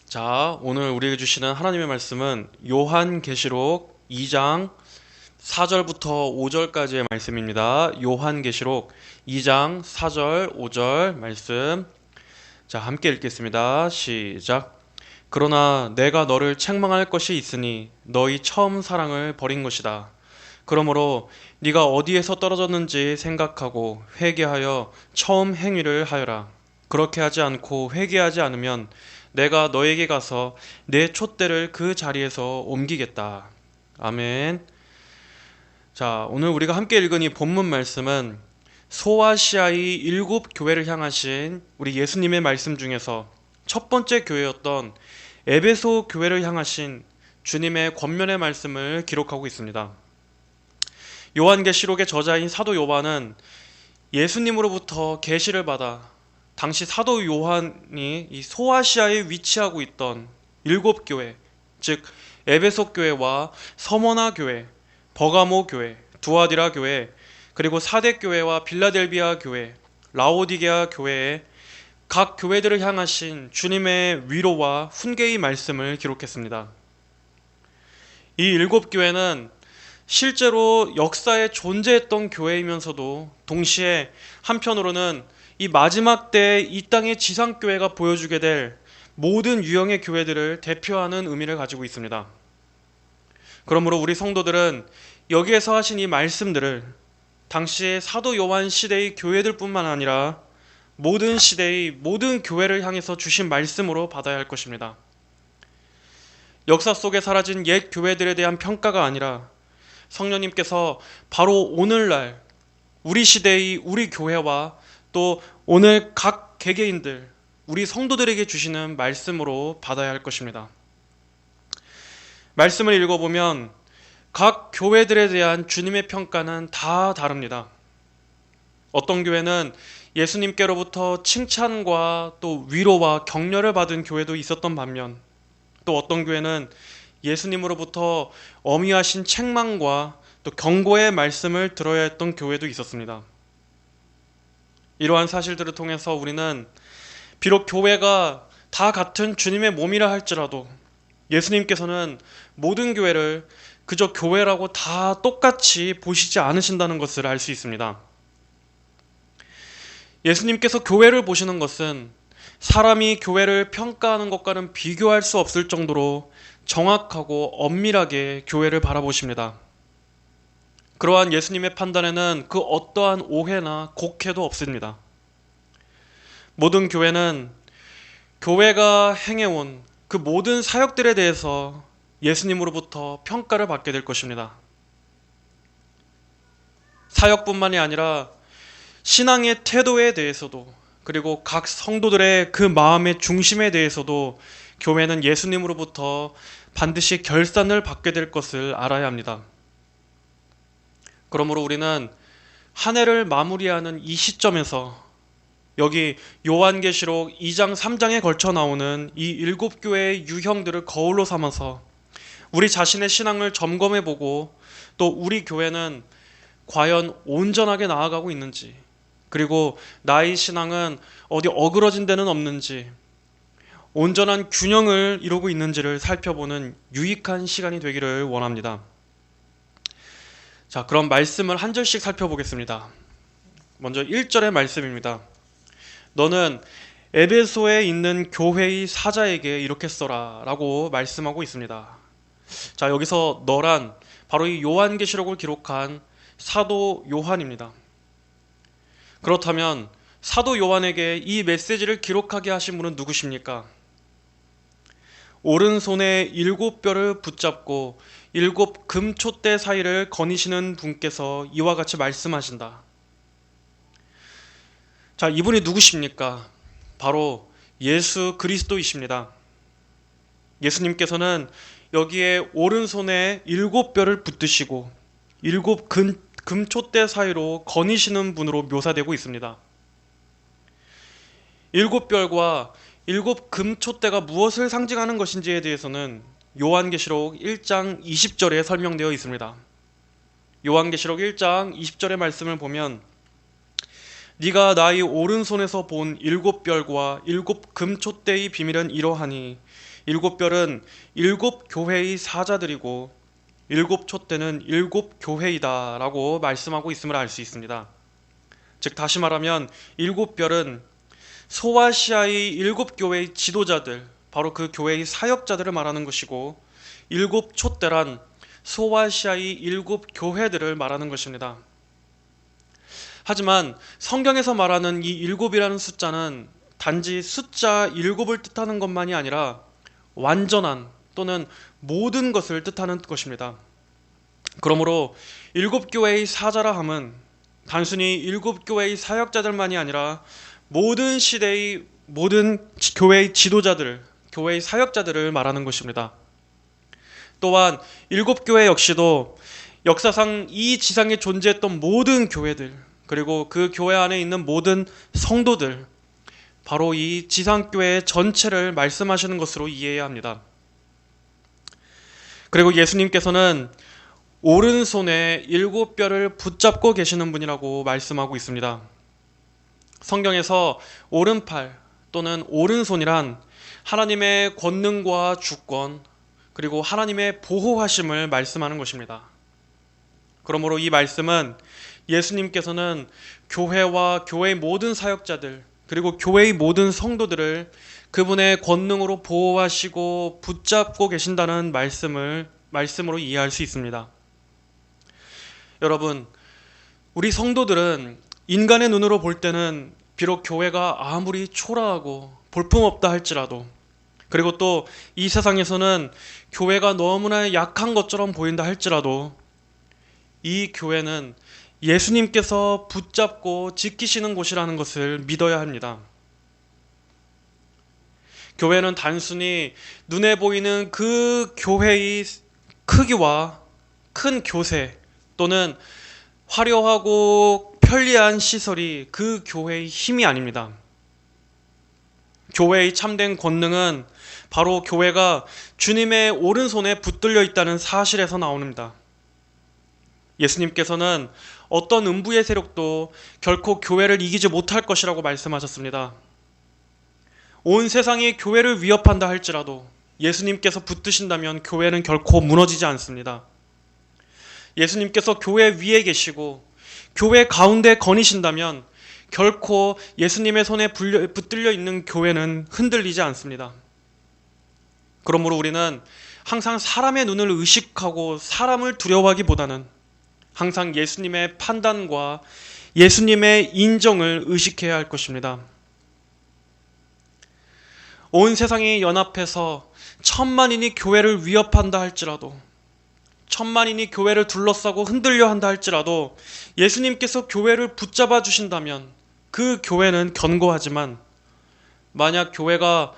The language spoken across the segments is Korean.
자, 오늘 우리에게 주시는 하나님의 말씀은 요한계시록 2장 4절부터 5절까지의 말씀입니다. 요한계시록 2장 4절, 5절 말씀. 자, 함께 읽겠습니다. 시작. 그러나 내가 너를 책망할 것이 있으니 너희 처음 사랑을 버린 것이다. 그러므로 네가 어디에서 떨어졌는지 생각하고 회개하여 처음 행위를 하여라. 그렇게 하지 않고 회개하지 않으면 내가 너에게 가서 내 촛대를 그 자리에서 옮기겠다. 아멘. 자, 오늘 우리가 함께 읽은 이 본문 말씀은 소아시아의 일곱 교회를 향하신 우리 예수님의 말씀 중에서 첫 번째 교회였던 에베소 교회를 향하신 주님의 권면의 말씀을 기록하고 있습니다. 요한계시록의 저자인 사도 요한은 예수님으로부터 계시를 받아 당시 사도 요한이 이 소아시아에 위치하고 있던 일곱 교회, 즉 에베소 교회와 서머나 교회, 버가모 교회, 두아디라 교회, 그리고 사대 교회와 빌라델비아 교회, 라오디게아 교회의 각 교회들을 향하신 주님의 위로와 훈계의 말씀을 기록했습니다. 이 일곱 교회는 실제로 역사에 존재했던 교회이면서도 동시에 한편으로는 이 마지막 때 이 땅의 지상교회가 보여주게 될 모든 유형의 교회들을 대표하는 의미를 가지고 있습니다. 그러므로 우리 성도들은 여기에서 하신 이 말씀들을 당시의 사도 요한 시대의 교회들뿐만 아니라 모든 시대의 모든 교회를 향해서 주신 말씀으로 받아야 할 것입니다. 역사 속에 사라진 옛 교회들에 대한 평가가 아니라 성령님께서 바로 오늘날 우리 시대의 우리 교회와 또 오늘 각 개개인들 우리 성도들에게 주시는 말씀으로 받아야 할 것입니다. 말씀을 읽어보면 각 교회들에 대한 주님의 평가는 다 다릅니다. 어떤 교회는 예수님께로부터 칭찬과 또 위로와 격려를 받은 교회도 있었던 반면 또 어떤 교회는 예수님으로부터 엄히하신 책망과 또 경고의 말씀을 들어야 했던 교회도 있었습니다. 이러한 사실들을 통해서 우리는 비록 교회가 다 같은 주님의 몸이라 할지라도 예수님께서는 모든 교회를 그저 교회라고 다 똑같이 보시지 않으신다는 것을 알 수 있습니다. 예수님께서 교회를 보시는 것은 사람이 교회를 평가하는 것과는 비교할 수 없을 정도로 정확하고 엄밀하게 교회를 바라보십니다. 그러한 예수님의 판단에는 그 어떠한 오해나 곡해도 없습니다. 모든 교회는 교회가 행해온 그 모든 사역들에 대해서 예수님으로부터 평가를 받게 될 것입니다. 사역뿐만이 아니라 신앙의 태도에 대해서도 그리고 각 성도들의 그 마음의 중심에 대해서도 교회는 예수님으로부터 반드시 결산을 받게 될 것을 알아야 합니다. 그러므로 우리는 한 해를 마무리하는 이 시점에서 여기 요한계시록 2장 3장에 걸쳐 나오는 이 일곱 교회의 유형들을 거울로 삼아서 우리 자신의 신앙을 점검해보고 또 우리 교회는 과연 온전하게 나아가고 있는지 그리고 나의 신앙은 어디 어그러진 데는 없는지 온전한 균형을 이루고 있는지를 살펴보는 유익한 시간이 되기를 원합니다. 자, 그럼 말씀을 한 절씩 살펴보겠습니다. 먼저 1절의 말씀입니다. 너는 에베소에 있는 교회의 사자에게 이렇게 써라 라고 말씀하고 있습니다. 자, 여기서 너란 바로 이 요한계시록을 기록한 사도 요한입니다. 그렇다면 사도 요한에게 이 메시지를 기록하게 하신 분은 누구십니까? 오른손에 일곱 뼈를 붙잡고 일곱 금촛대 사이를 거니시는 분께서 이와 같이 말씀하신다. 자, 이분이 누구십니까? 바로 예수 그리스도이십니다. 예수님께서는 여기에 오른손에 일곱 뼈를 붙드시고 일곱 금촛대 사이로 거니시는 분으로 묘사되고 있습니다. 일곱 뼈과 일곱 금촛대가 무엇을 상징하는 것인지에 대해서는 요한계시록 1장 20절에 설명되어 있습니다. 요한계시록 1장 20절의 말씀을 보면 네가 나의 오른손에서 본 일곱 별과 일곱 금촛대의 비밀은 이러하니 일곱 별은 일곱 교회의 사자들이고 일곱 촛대는 일곱 교회이다라고 말씀하고 있음을 알 수 있습니다. 즉 다시 말하면 일곱 별은 소아시아의 일곱 교회의 지도자들, 바로 그 교회의 사역자들을 말하는 것이고, 일곱 촛대란 소아시아의 일곱 교회들을 말하는 것입니다. 하지만 성경에서 말하는 이 일곱이라는 숫자는 단지 숫자 일곱을 뜻하는 것만이 아니라 완전한 또는 모든 것을 뜻하는 것입니다. 그러므로 일곱 교회의 사자라 함은 단순히 일곱 교회의 사역자들만이 아니라 모든 시대의 모든 교회의 지도자들, 교회의 사역자들을 말하는 것입니다. 또한 일곱 교회 역시도 역사상 이 지상에 존재했던 모든 교회들, 그리고 그 교회 안에 있는 모든 성도들, 바로 이 지상교회 전체를 말씀하시는 것으로 이해해야 합니다. 그리고 예수님께서는 오른손에 일곱 별을 붙잡고 계시는 분이라고 말씀하고 있습니다. 성경에서 오른팔 또는 오른손이란 하나님의 권능과 주권, 그리고 하나님의 보호하심을 말씀하는 것입니다. 그러므로 이 말씀은 예수님께서는 교회와 교회의 모든 사역자들, 그리고 교회의 모든 성도들을 그분의 권능으로 보호하시고 붙잡고 계신다는 말씀으로 이해할 수 있습니다. 여러분, 우리 성도들은 인간의 눈으로 볼 때는 비록 교회가 아무리 초라하고 볼품없다 할지라도, 그리고 또 이 세상에서는 교회가 너무나 약한 것처럼 보인다 할지라도, 이 교회는 예수님께서 붙잡고 지키시는 곳이라는 것을 믿어야 합니다. 교회는 단순히 눈에 보이는 그 교회의 크기와 큰 교세 또는 화려하고 편리한 시설이 그 교회의 힘이 아닙니다. 교회의 참된 권능은 바로 교회가 주님의 오른손에 붙들려 있다는 사실에서 나옵니다. 예수님께서는 어떤 음부의 세력도 결코 교회를 이기지 못할 것이라고 말씀하셨습니다. 온 세상이 교회를 위협한다 할지라도 예수님께서 붙드신다면 교회는 결코 무너지지 않습니다. 예수님께서 교회 위에 계시고 교회 가운데 거니신다면 결코 예수님의 손에 붙들려 있는 교회는 흔들리지 않습니다. 그러므로 우리는 항상 사람의 눈을 의식하고 사람을 두려워하기보다는 항상 예수님의 판단과 예수님의 인정을 의식해야 할 것입니다. 온 세상이 연합해서 천만인이 교회를 위협한다 할지라도, 천만인이 교회를 둘러싸고 흔들려 한다 할지라도 예수님께서 교회를 붙잡아 주신다면 그 교회는 견고하지만, 만약 교회가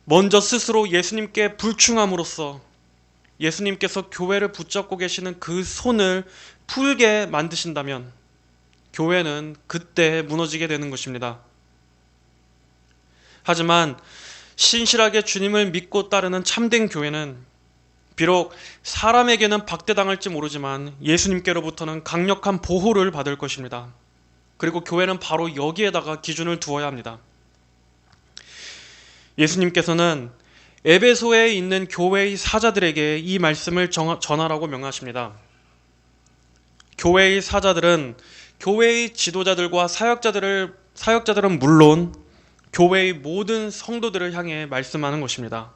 먼저 스스로 예수님께 불충함으로써 예수님께서 교회를 붙잡고 계시는 그 손을 풀게 만드신다면 교회는 그때 무너지게 되는 것입니다. 하지만 신실하게 주님을 믿고 따르는 참된 교회는 비록 사람에게는 박대당할지 모르지만 예수님께로부터는 강력한 보호를 받을 것입니다. 그리고 교회는 바로 여기에다가 기준을 두어야 합니다. 예수님께서는 에베소에 있는 교회의 사자들에게 이 말씀을 전하라고 명하십니다. 교회의 사자들은 교회의 지도자들과 사역자들은 물론 교회의 모든 성도들을 향해 말씀하는 것입니다.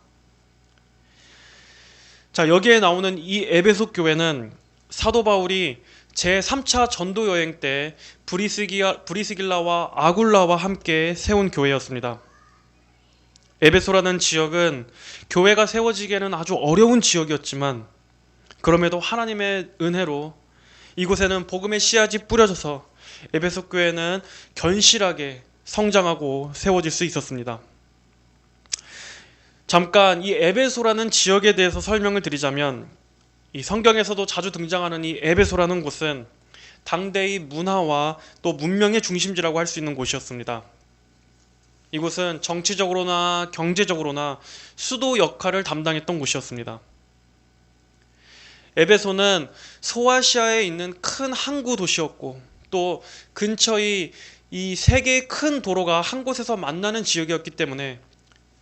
자, 여기에 나오는 이 에베소 교회는 사도 바울이 제3차 전도 여행 때 브리스길라와 아굴라와 함께 세운 교회였습니다. 에베소라는 지역은 교회가 세워지기에는 아주 어려운 지역이었지만 그럼에도 하나님의 은혜로 이곳에는 복음의 씨앗이 뿌려져서 에베소 교회는 견실하게 성장하고 세워질 수 있었습니다. 잠깐 이 에베소라는 지역에 대해서 설명을 드리자면, 이 성경에서도 자주 등장하는 이 에베소라는 곳은 당대의 문화와 또 문명의 중심지라고 할 수 있는 곳이었습니다. 이곳은 정치적으로나 경제적으로나 수도 역할을 담당했던 곳이었습니다. 에베소는 소아시아에 있는 큰 항구 도시였고 또 근처의 이 세 개의 큰 도로가 한 곳에서 만나는 지역이었기 때문에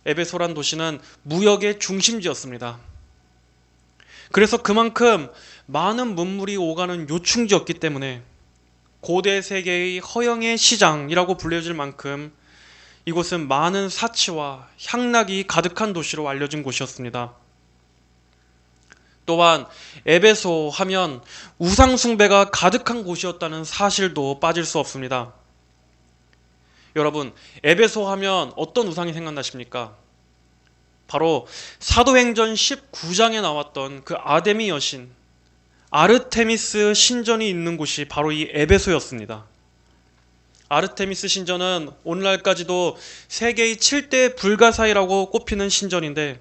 에베소란 도시는 무역의 중심지였습니다. 그래서 그만큼 많은 문물이 오가는 요충지였기 때문에 고대 세계의 허영의 시장이라고 불려질 만큼 이곳은 많은 사치와 향락이 가득한 도시로 알려진 곳이었습니다. 또한 에베소 하면 우상 숭배가 가득한 곳이었다는 사실도 빠질 수 없습니다. 여러분, 에베소 하면 어떤 우상이 생각나십니까? 바로 사도행전 19장에 나왔던 그 아데미 여신 아르테미스 신전이 있는 곳이 바로 이 에베소였습니다. 아르테미스 신전은 오늘날까지도 세계의 7대 불가사의라고 꼽히는 신전인데,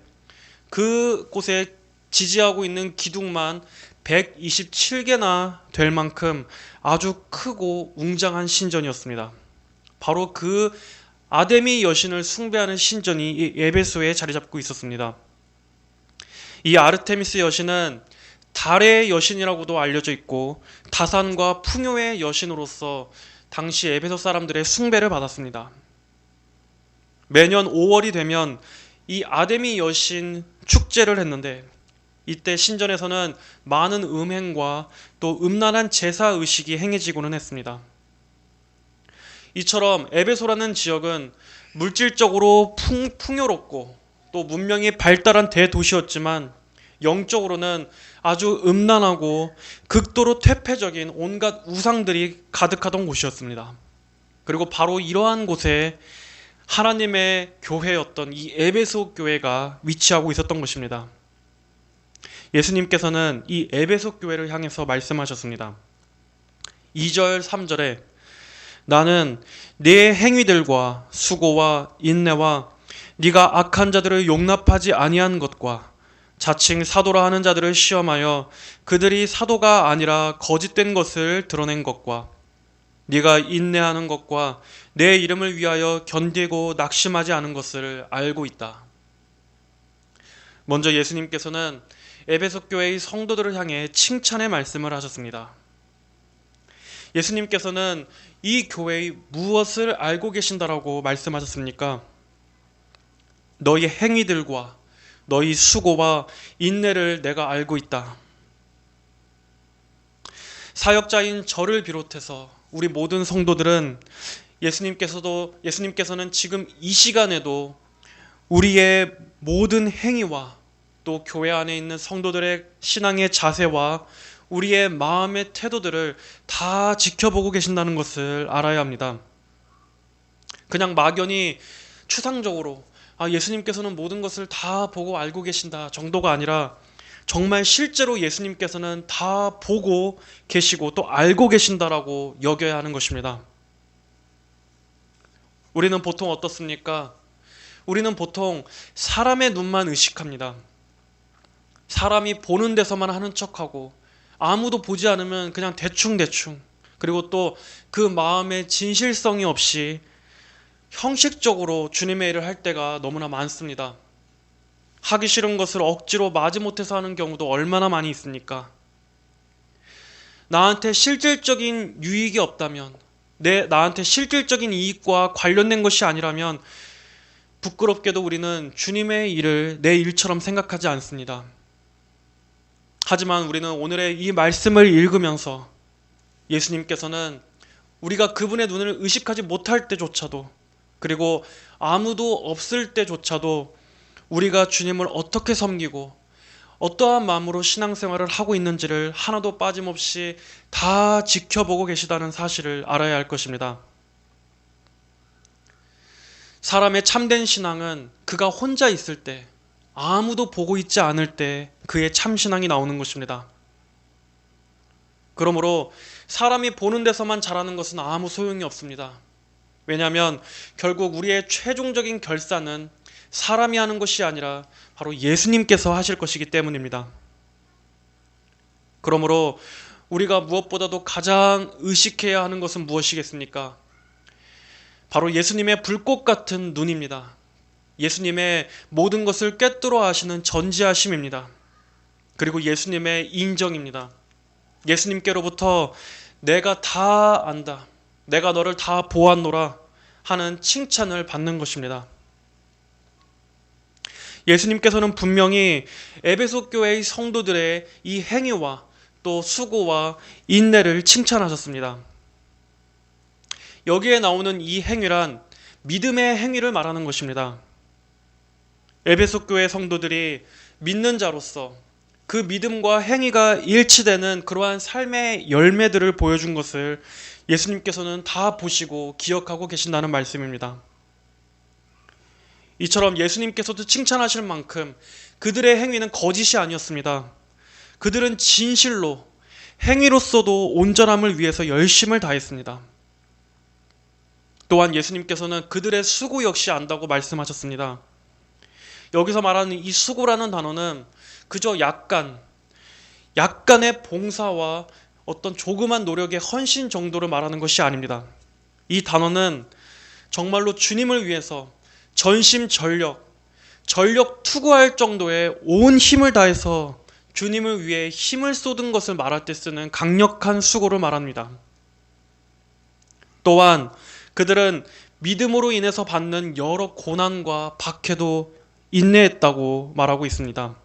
그곳에 지지하고 있는 기둥만 127개나 될 만큼 아주 크고 웅장한 신전이었습니다. 바로 그 아데미 여신을 숭배하는 신전이 이 에베소에 자리 잡고 있었습니다. 이 아르테미스 여신은 달의 여신이라고도 알려져 있고 다산과 풍요의 여신으로서 당시 에베소 사람들의 숭배를 받았습니다. 매년 5월이 되면 이 아데미 여신 축제를 했는데, 이때 신전에서는 많은 음행과 또 음란한 제사 의식이 행해지고는 했습니다. 이처럼 에베소라는 지역은 물질적으로 풍요롭고 또 문명이 발달한 대도시였지만 영적으로는 아주 음란하고 극도로 퇴폐적인 온갖 우상들이 가득하던 곳이었습니다. 그리고 바로 이러한 곳에 하나님의 교회였던 이 에베소 교회가 위치하고 있었던 것입니다. 예수님께서는 이 에베소 교회를 향해서 말씀하셨습니다. 2절 3절에 나는 네 행위들과 수고와 인내와 네가 악한 자들을 용납하지 아니한 것과 자칭 사도라 하는 자들을 시험하여 그들이 사도가 아니라 거짓된 것을 드러낸 것과 네가 인내하는 것과 내 이름을 위하여 견디고 낙심하지 않은 것을 알고 있다. 먼저 예수님께서는 에베소 교회의 성도들을 향해 칭찬의 말씀을 하셨습니다. 예수님께서는 이 교회의 무엇을 알고 계신다라고 말씀하셨습니까? 너희 행위들과 너희 수고와 인내를 내가 알고 있다. 사역자인 저를 비롯해서 우리 모든 성도들은 예수님께서는 지금 이 시간에도 우리의 모든 행위와 또 교회 안에 있는 성도들의 신앙의 자세와 우리의 마음의 태도들을 다 지켜보고 계신다는 것을 알아야 합니다. 그냥 막연히 추상적으로 예수님께서는 모든 것을 다 보고 알고 계신다 정도가 아니라 정말 실제로 예수님께서는 다 보고 계시고 또 알고 계신다라고 여겨야 하는 것입니다. 우리는 보통 어떻습니까? 우리는 보통 사람의 눈만 의식합니다. 사람이 보는 데서만 하는 척하고 아무도 보지 않으면 그냥 대충 그리고 또 그 마음에 진실성이 없이 형식적으로 주님의 일을 할 때가 너무나 많습니다. 하기 싫은 것을 억지로 마지못해서 하는 경우도 얼마나 많이 있습니까? 나한테 실질적인 유익이 없다면, 나한테 실질적인 이익과 관련된 것이 아니라면 부끄럽게도 우리는 주님의 일을 내 일처럼 생각하지 않습니다. 하지만 우리는 오늘의 이 말씀을 읽으면서 예수님께서는 우리가 그분의 눈을 의식하지 못할 때조차도, 그리고 아무도 없을 때조차도 우리가 주님을 어떻게 섬기고 어떠한 마음으로 신앙생활을 하고 있는지를 하나도 빠짐없이 다 지켜보고 계시다는 사실을 알아야 할 것입니다. 사람의 참된 신앙은 그가 혼자 있을 때, 아무도 보고 있지 않을 때 그의 참신앙이 나오는 것입니다. 그러므로 사람이 보는 데서만 잘하는 것은 아무 소용이 없습니다. 왜냐하면 결국 우리의 최종적인 결산은 사람이 하는 것이 아니라 바로 예수님께서 하실 것이기 때문입니다. 그러므로 우리가 무엇보다도 가장 의식해야 하는 것은 무엇이겠습니까? 바로 예수님의 불꽃 같은 눈입니다. 예수님의 모든 것을 꿰뚫어 아시는 전지하심입니다. 그리고 예수님의 인정입니다. 예수님께로부터 내가 다 안다, 내가 너를 다 보았노라 하는 칭찬을 받는 것입니다. 예수님께서는 분명히 에베소 교회의 성도들의 이 행위와 또 수고와 인내를 칭찬하셨습니다. 여기에 나오는 이 행위란 믿음의 행위를 말하는 것입니다. 에베소 교회 성도들이 믿는 자로서 그 믿음과 행위가 일치되는 그러한 삶의 열매들을 보여준 것을 예수님께서는 다 보시고 기억하고 계신다는 말씀입니다. 이처럼 예수님께서도 칭찬하실 만큼 그들의 행위는 거짓이 아니었습니다. 그들은 진실로 행위로서도 온전함을 위해서 열심을 다했습니다. 또한 예수님께서는 그들의 수고 역시 안다고 말씀하셨습니다. 여기서 말하는 이 수고라는 단어는 그저 약간의 봉사와 어떤 조그만 노력의 헌신 정도를 말하는 것이 아닙니다. 이 단어는 정말로 주님을 위해서 전력 투구할 정도의 온 힘을 다해서 주님을 위해 힘을 쏟은 것을 말할 때 쓰는 강력한 수고를 말합니다. 또한 그들은 믿음으로 인해서 받는 여러 고난과 박해도 인내했다고 말하고 있습니다.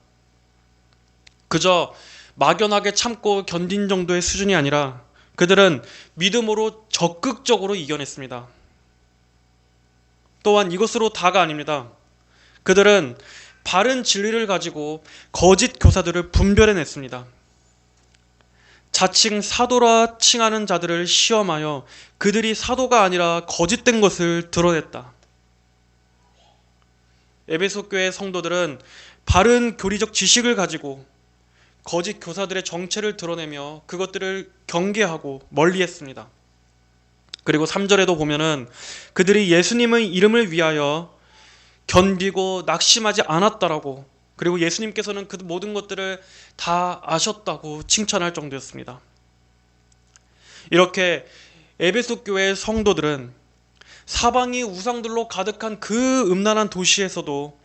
그저 막연하게 참고 견딘 정도의 수준이 아니라 그들은 믿음으로 적극적으로 이겨냈습니다. 또한 이것으로 다가 아닙니다. 그들은 바른 진리를 가지고 거짓 교사들을 분별해냈습니다. 자칭 사도라 칭하는 자들을 시험하여 그들이 사도가 아니라 거짓된 것을 드러냈다. 에베소 교회 성도들은 바른 교리적 지식을 가지고 거짓 교사들의 정체를 드러내며 그것들을 경계하고 멀리했습니다. 그리고 3절에도 보면은 그들이 예수님의 이름을 위하여 견디고 낙심하지 않았다라고, 그리고 예수님께서는 그 모든 것들을 다 아셨다고 칭찬할 정도였습니다. 이렇게 에베소 교회의 성도들은 사방이 우상들로 가득한 그 음란한 도시에서도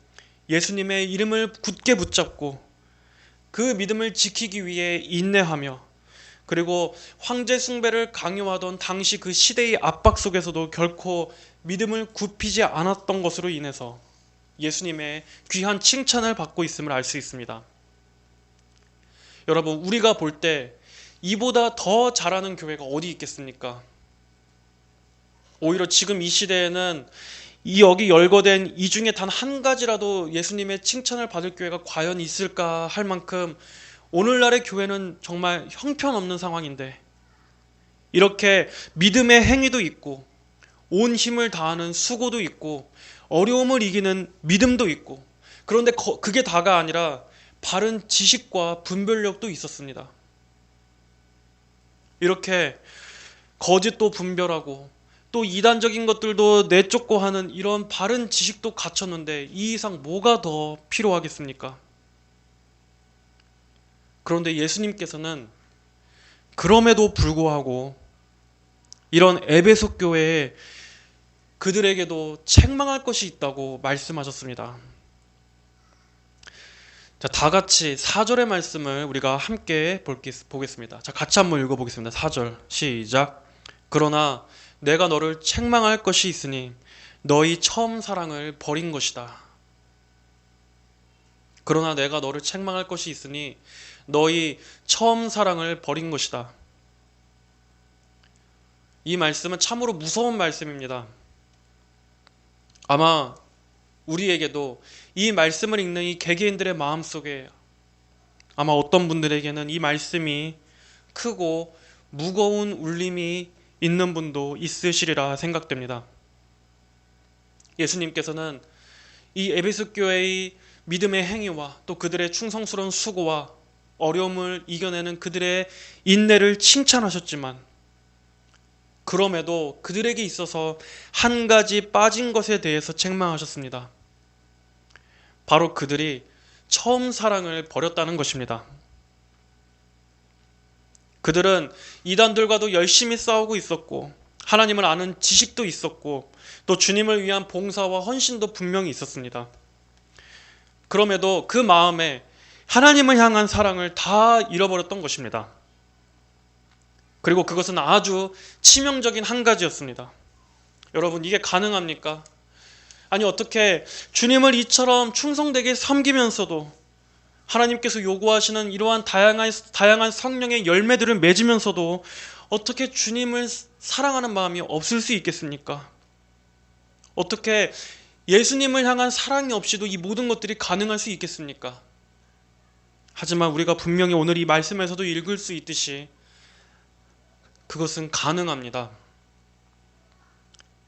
예수님의 이름을 굳게 붙잡고 그 믿음을 지키기 위해 인내하며, 그리고 황제 숭배를 강요하던 당시 그 시대의 압박 속에서도 결코 믿음을 굽히지 않았던 것으로 인해서 예수님의 귀한 칭찬을 받고 있음을 알 수 있습니다. 여러분, 우리가 볼 때 이보다 더 잘하는 교회가 어디 있겠습니까? 오히려 지금 이 시대에는 여기 열거된 이 중에 단 한 가지라도 예수님의 칭찬을 받을 교회가 과연 있을까 할 만큼 오늘날의 교회는 정말 형편없는 상황인데, 이렇게 믿음의 행위도 있고 온 힘을 다하는 수고도 있고 어려움을 이기는 믿음도 있고, 그런데 그게 다가 아니라 바른 지식과 분별력도 있었습니다. 이렇게 거짓도 분별하고 또 이단적인 것들도 내쫓고 하는 이런 바른 지식도 갖췄는데 이 이상 뭐가 더 필요하겠습니까? 그런데 예수님께서는 그럼에도 불구하고 이런 에베소 교회에 그들에게도 책망할 것이 있다고 말씀하셨습니다. 자, 다 같이 4절의 말씀을 우리가 함께 보겠습니다. 자, 같이 한번 읽어보겠습니다. 4절 시작. 그러나 내가 너를 책망할 것이 있으니 너희 처음 사랑을 버린 것이다. 그러나 내가 너를 책망할 것이 있으니 너희 처음 사랑을 버린 것이다. 이 말씀은 참으로 무서운 말씀입니다. 아마 우리에게도 이 말씀을 읽는 이 개개인들의 마음속에 아마 어떤 분들에게는 이 말씀이 크고 무거운 울림이 있는 분도 있으시리라 생각됩니다. 예수님께서는 이 에베소 교회의 믿음의 행위와 또 그들의 충성스러운 수고와 어려움을 이겨내는 그들의 인내를 칭찬하셨지만, 그럼에도 그들에게 있어서 한 가지 빠진 것에 대해서 책망하셨습니다. 바로 그들이 처음 사랑을 버렸다는 것입니다. 그들은 이단들과도 열심히 싸우고 있었고 하나님을 아는 지식도 있었고 또 주님을 위한 봉사와 헌신도 분명히 있었습니다. 그럼에도 그 마음에 하나님을 향한 사랑을 다 잃어버렸던 것입니다. 그리고 그것은 아주 치명적인 한 가지였습니다. 여러분, 이게 가능합니까? 아니 어떻게 주님을 이처럼 충성되게 섬기면서도 하나님께서 요구하시는 이러한 다양한 성령의 열매들을 맺으면서도 어떻게 주님을 사랑하는 마음이 없을 수 있겠습니까? 어떻게 예수님을 향한 사랑이 없이도 이 모든 것들이 가능할 수 있겠습니까? 하지만 우리가 분명히 오늘 이 말씀에서도 읽을 수 있듯이 그것은 가능합니다.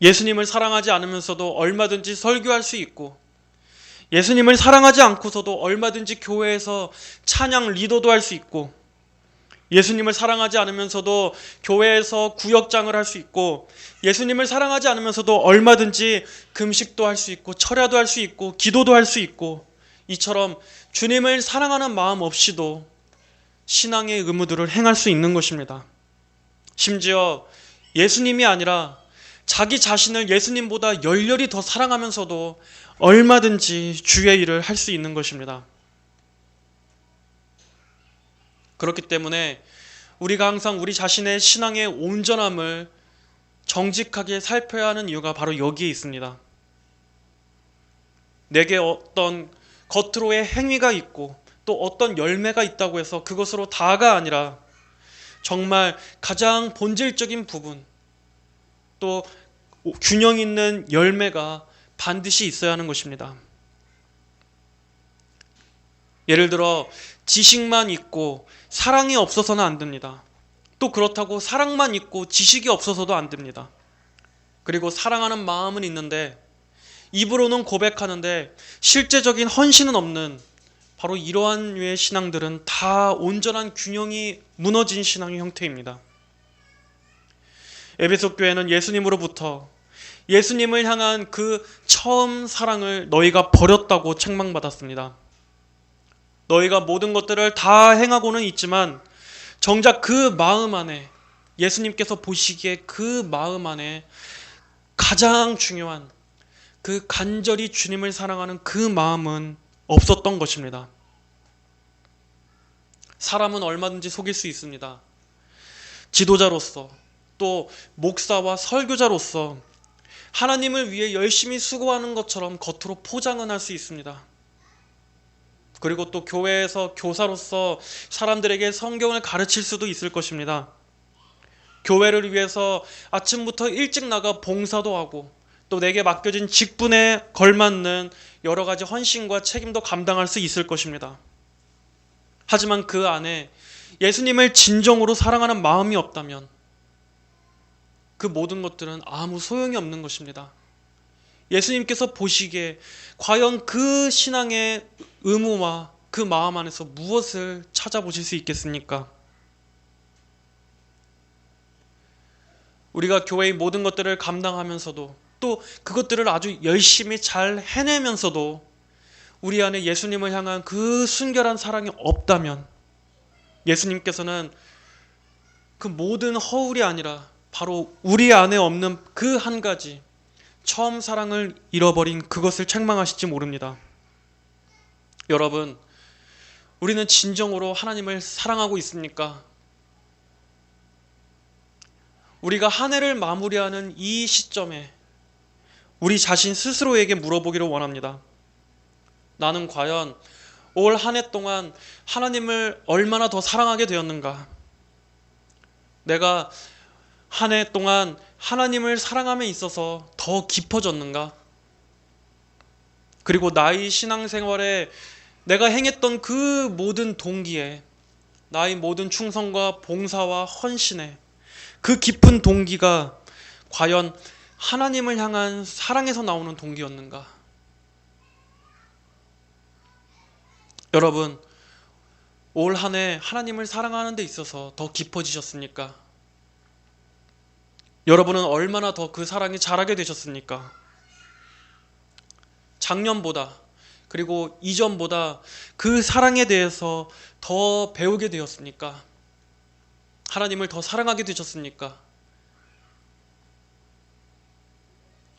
예수님을 사랑하지 않으면서도 얼마든지 설교할 수 있고, 예수님을 사랑하지 않고서도 얼마든지 교회에서 찬양 리더도 할 수 있고, 예수님을 사랑하지 않으면서도 교회에서 구역장을 할 수 있고, 예수님을 사랑하지 않으면서도 얼마든지 금식도 할 수 있고, 철야도 할 수 있고, 기도도 할 수 있고, 이처럼 주님을 사랑하는 마음 없이도 신앙의 의무들을 행할 수 있는 것입니다. 심지어 예수님이 아니라 자기 자신을 예수님보다 열렬히 더 사랑하면서도 얼마든지 주의 일을 할 수 있는 것입니다. 그렇기 때문에 우리가 항상 우리 자신의 신앙의 온전함을 정직하게 살펴야 하는 이유가 바로 여기에 있습니다. 내게 어떤 겉으로의 행위가 있고 또 어떤 열매가 있다고 해서 그것으로 다가 아니라 정말 가장 본질적인 부분, 또 균형 있는 열매가 반드시 있어야 하는 것입니다. 예를 들어 지식만 있고 사랑이 없어서는 안 됩니다. 또 그렇다고 사랑만 있고 지식이 없어서도 안 됩니다. 그리고 사랑하는 마음은 있는데 입으로는 고백하는데 실제적인 헌신은 없는 바로 이러한 류의 신앙들은 다 온전한 균형이 무너진 신앙의 형태입니다. 에베소 교회는 예수님으로부터 예수님을 향한 그 처음 사랑을 너희가 버렸다고 책망받았습니다. 너희가 모든 것들을 다 행하고는 있지만 정작 그 마음 안에, 예수님께서 보시기에 그 마음 안에 가장 중요한 그 간절히 주님을 사랑하는 그 마음은 없었던 것입니다. 사람은 얼마든지 속일 수 있습니다. 지도자로서 또 목사와 설교자로서 하나님을 위해 열심히 수고하는 것처럼 겉으로 포장은 할 수 있습니다. 그리고 또 교회에서 교사로서 사람들에게 성경을 가르칠 수도 있을 것입니다. 교회를 위해서 아침부터 일찍 나가 봉사도 하고 또 내게 맡겨진 직분에 걸맞는 여러 가지 헌신과 책임도 감당할 수 있을 것입니다. 하지만 그 안에 예수님을 진정으로 사랑하는 마음이 없다면 그 모든 것들은 아무 소용이 없는 것입니다. 예수님께서 보시기에 과연 그 신앙의 의무와 그 마음 안에서 무엇을 찾아보실 수 있겠습니까? 우리가 교회의 모든 것들을 감당하면서도 또 그것들을 아주 열심히 잘 해내면서도 우리 안에 예수님을 향한 그 순결한 사랑이 없다면 예수님께서는 그 모든 허울이 아니라 바로 우리 안에 없는 그 한 가지, 처음 사랑을 잃어버린 그것을 책망하실지 모릅니다. 여러분, 우리는 진정으로 하나님을 사랑하고 있습니까? 우리가 한 해를 마무리하는 이 시점에 우리 자신 스스로에게 물어보기를 원합니다. 나는 과연 올 한 해 동안 하나님을 얼마나 더 사랑하게 되었는가? 내가 한 해 동안 하나님을 사랑함에 있어서 더 깊어졌는가? 그리고 나의 신앙생활에 내가 행했던 그 모든 동기에, 나의 모든 충성과 봉사와 헌신에 그 깊은 동기가 과연 하나님을 향한 사랑에서 나오는 동기였는가? 여러분, 올 한 해 하나님을 사랑하는 데 있어서 더 깊어지셨습니까? 여러분은 얼마나 더 그 사랑이 자라게 되셨습니까? 작년보다 그리고 이전보다 그 사랑에 대해서 더 배우게 되었습니까? 하나님을 더 사랑하게 되셨습니까?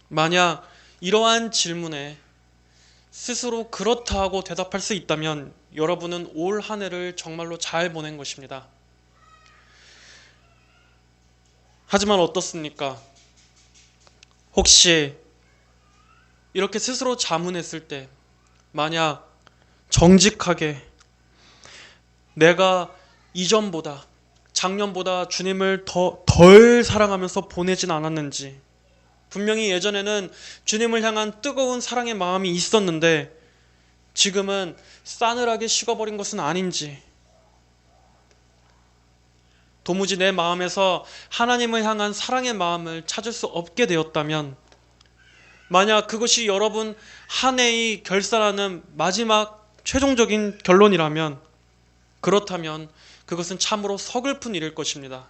만약 이러한 질문에 스스로 그렇다 하고 대답할 수 있다면 여러분은 올 한 해를 정말로 잘 보낸 것입니다. 하지만 어떻습니까? 혹시 이렇게 스스로 자문했을 때 만약 정직하게 내가 이전보다 작년보다 주님을 덜 사랑하면서 보내진 않았는지, 분명히 예전에는 주님을 향한 뜨거운 사랑의 마음이 있었는데 지금은 싸늘하게 식어버린 것은 아닌지, 도무지 내 마음에서 하나님을 향한 사랑의 마음을 찾을 수 없게 되었다면, 만약 그것이 여러분 한 해의 결산하는 마지막 최종적인 결론이라면, 그렇다면 그것은 참으로 서글픈 일일 것입니다.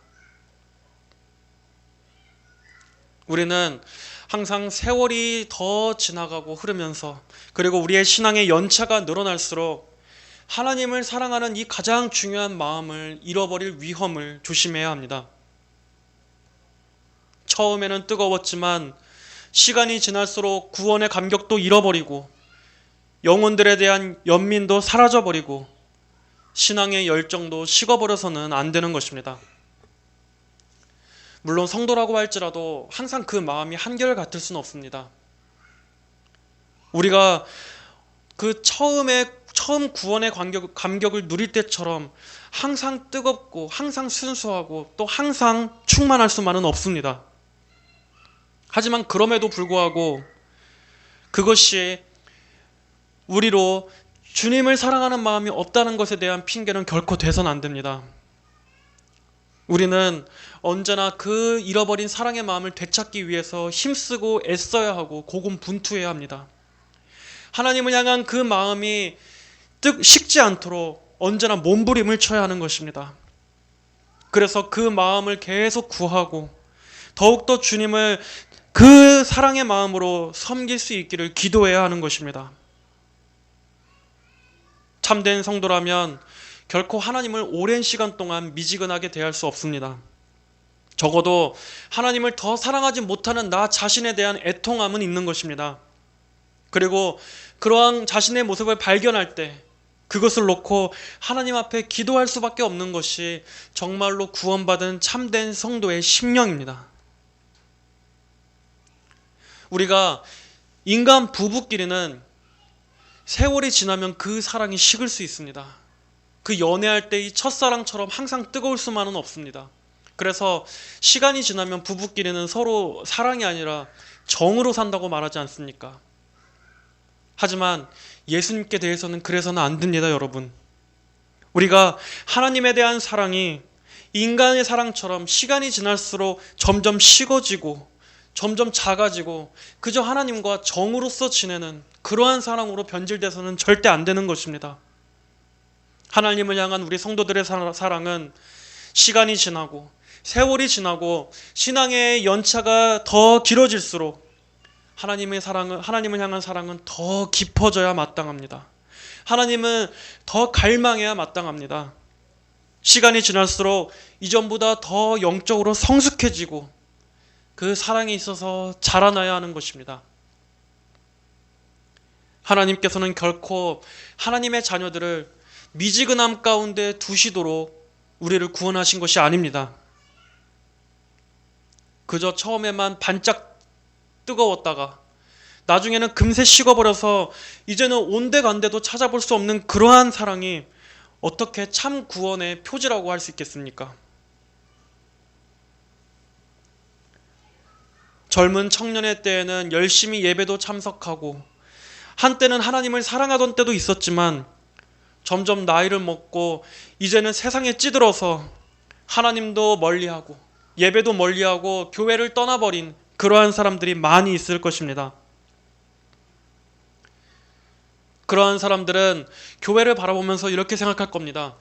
우리는 항상 세월이 더 지나가고 흐르면서, 그리고 우리의 신앙의 연차가 늘어날수록 하나님을 사랑하는 이 가장 중요한 마음을 잃어버릴 위험을 조심해야 합니다. 처음에는 뜨거웠지만 시간이 지날수록 구원의 감격도 잃어버리고 영혼들에 대한 연민도 사라져버리고 신앙의 열정도 식어버려서는 안 되는 것입니다. 물론 성도라고 할지라도 항상 그 마음이 한결같을 수는 없습니다. 우리가 그 처음 구원의 감격을 누릴 때처럼 항상 뜨겁고 항상 순수하고 또 항상 충만할 수만은 없습니다. 하지만 그럼에도 불구하고 그것이 우리로 주님을 사랑하는 마음이 없다는 것에 대한 핑계는 결코 돼서는 안 됩니다. 우리는 언제나 그 잃어버린 사랑의 마음을 되찾기 위해서 힘쓰고 애써야 하고 고군분투해야 합니다. 하나님을 향한 그 마음이 식지 않도록 언제나 몸부림을 쳐야 하는 것입니다. 그래서 그 마음을 계속 구하고 더욱더 주님을 그 사랑의 마음으로 섬길 수 있기를 기도해야 하는 것입니다. 참된 성도라면 결코 하나님을 오랜 시간 동안 미지근하게 대할 수 없습니다. 적어도 하나님을 더 사랑하지 못하는 나 자신에 대한 애통함은 있는 것입니다. 그리고 그러한 자신의 모습을 발견할 때 그것을 놓고 하나님 앞에 기도할 수밖에 없는 것이 정말로 구원받은 참된 성도의 심령입니다. 우리가 인간 부부끼리는 세월이 지나면 그 사랑이 식을 수 있습니다. 그 연애할 때의 첫사랑처럼 항상 뜨거울 수만은 없습니다. 그래서 시간이 지나면 부부끼리는 서로 사랑이 아니라 정으로 산다고 말하지 않습니까? 하지만 예수님께 대해서는 그래서는 안 됩니다, 여러분. 우리가 하나님에 대한 사랑이 인간의 사랑처럼 시간이 지날수록 점점 식어지고 점점 작아지고 그저 하나님과 정으로서 지내는 그러한 사랑으로 변질돼서는 절대 안 되는 것입니다. 하나님을 향한 우리 성도들의 사랑은 시간이 지나고 세월이 지나고 신앙의 연차가 더 길어질수록 하나님을 향한 사랑은 더 깊어져야 마땅합니다. 하나님은 더 갈망해야 마땅합니다. 시간이 지날수록 이전보다 더 영적으로 성숙해지고 그 사랑에 있어서 자라나야 하는 것입니다. 하나님께서는 결코 하나님의 자녀들을 미지근함 가운데 두시도록 우리를 구원하신 것이 아닙니다. 그저 처음에만 반짝 뜨거웠다가 나중에는 금세 식어버려서 이제는 온데간데도 찾아볼 수 없는 그러한 사랑이 어떻게 참 구원의 표지라고 할 수 있겠습니까? 젊은 청년의 때에는 열심히 예배도 참석하고 한때는 하나님을 사랑하던 때도 있었지만 점점 나이를 먹고 이제는 세상에 찌들어서 하나님도 멀리하고 예배도 멀리하고 교회를 떠나버린 그러한 사람들이 많이 있을 것입니다. 그러한 사람들은 교회를 바라보면서 이렇게 생각할 겁니다.